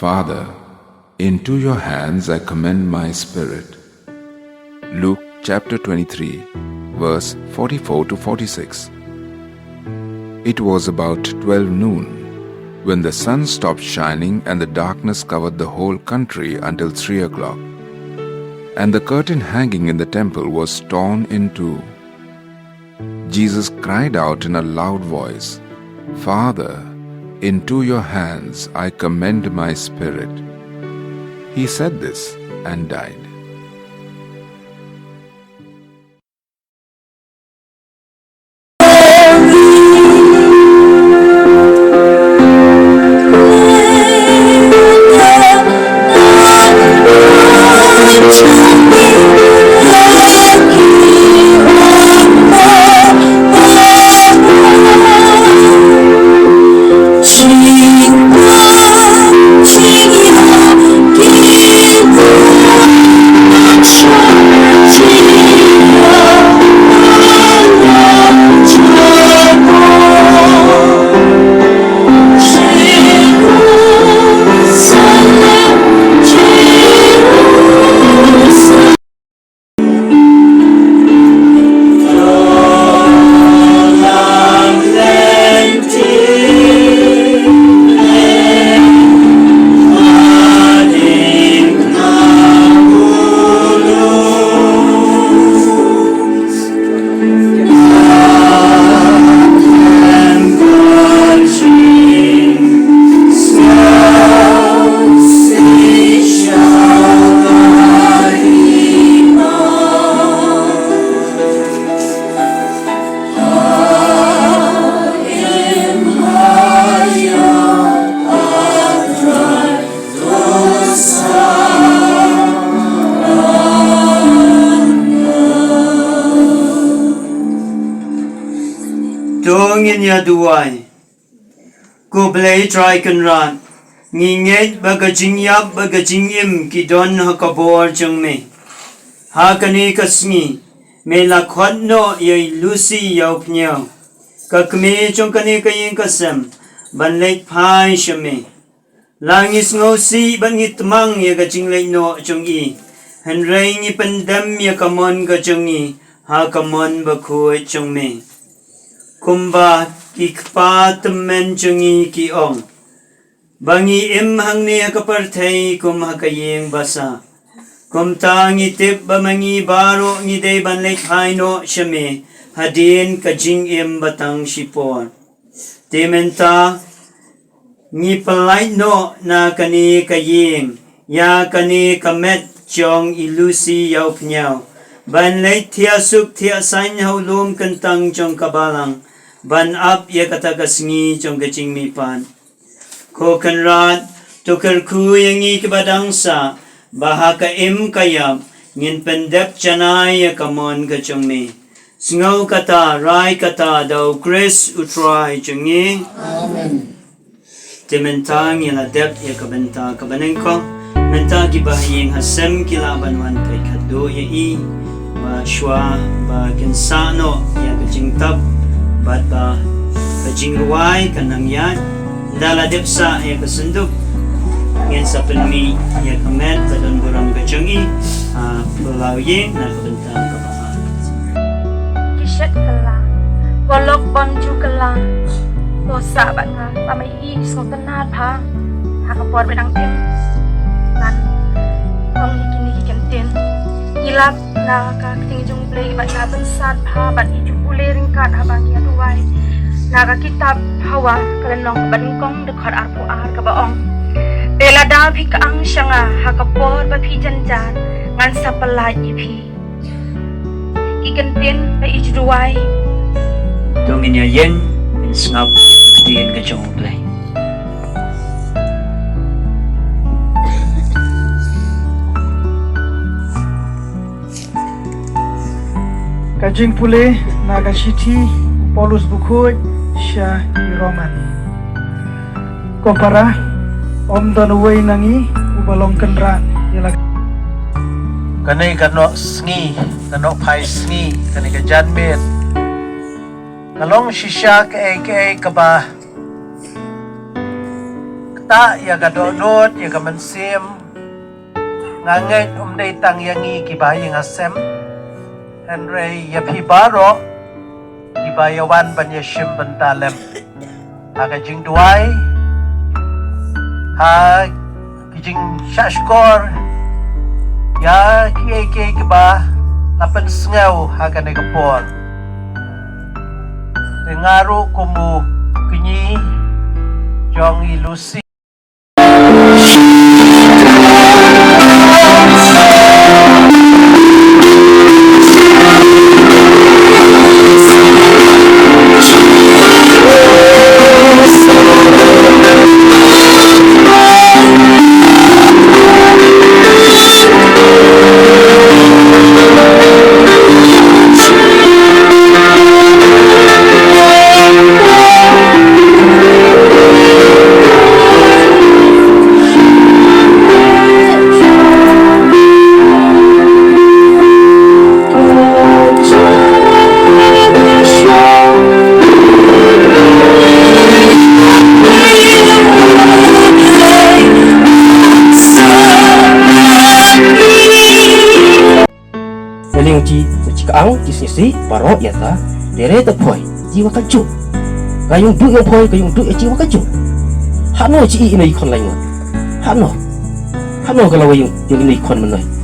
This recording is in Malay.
Father, into your hands I commend my spirit. Luke chapter 23, verse 44 to 46. It was about 12 noon, when the sun stopped shining and the darkness covered the whole country until 3 o'clock. And the curtain hanging in the temple was torn in two. Jesus cried out in a loud voice, Father, into your hands I commend my spirit. He said this and died. Dongin ya duai, ko blay try kan ran, nginget bagajing yap bagajing im kidon hakabor jeng me, hakani kasngi, me la khatduh Bih Lucy Iawphniaw, kakme jong kani kayeng kasem, ban LIGHT-Tbeh shame, langis ngosi ban ngitmang ya ka jingleh no jong I, henray ni pendam ya kamon ka jong I, hakamon bakhuat jong me. Kumba ki kpa temen jengi ki ong. Bangi im hang ni hakapartay kum hakayeng basa. Kum ta ngitip bamangi baro ngide ban LIGHT-Tbeh no shame. Hadin kajing im batang sipor. Timenta ngi palay no na kani kayeng. Ya kani kamet jong Bih Lucy Iawphniaw. Ban LIGHT suk tia sain haulum kentang jong kabalang. Ban up ya kata kasngi jong kacing mipan. Ko kanrat tukar ku yang i kebadangsa bahaka im kayap ngin pendep janay ya kamon kacong mi. Sengaw kata rai kata daw Chris utray jongi. Amen. Timentang yaladep ya kabenta kabaneng ko. Menta kibahiyeng hasem kilaban wan kay khatduh ya I. Ba shwa ba kinsano ya kacing tap. Bat ba kajing ruway kanang yan dala depsa ya kasundok ngin sa penmi ya kamet badon burom kacang I pelawyeng na kabentang kabahan kishat kala walok bonju kala dosa bat nga pamay I sotanat pa hakapor bedang tim nan ong ikini kikentin ilap na kating jung play bat nga bensat pa bat iju ring kat habang ya tuai naga kitab hawa kalenong baningkong dekat arpu ar kabaong bela da phi ka ang syanga hakapor ba phi janjan ngan sapalai iphi ikentin ba ijduai dongin ya yen in snap kedian ka jong play Kajing pule naga shiti Paulus bukhut sya I Roman. Kompara om donaway nangi ubalong kenran yalag. Kanay kano sngi kano pai sngi kanay ka janmet Kalong shisha ke kaba ta ya ga do dot ya ga man sim nganget dei tang yangi ki ba yang asem Henry ya pi baro ki ba ya wan ban ya shim ban talem aga jing duai ha ki jing shashkor ya ki ba lapan sengau haga ne kapor dengaru kumu kinyi jong ilusi Ji ang kisisi paro yata dere ta poi jiwa kaju kayung du yang poi kayung du jiwa kaju hano ji ini kon lain hano kalau yung ini kon menoi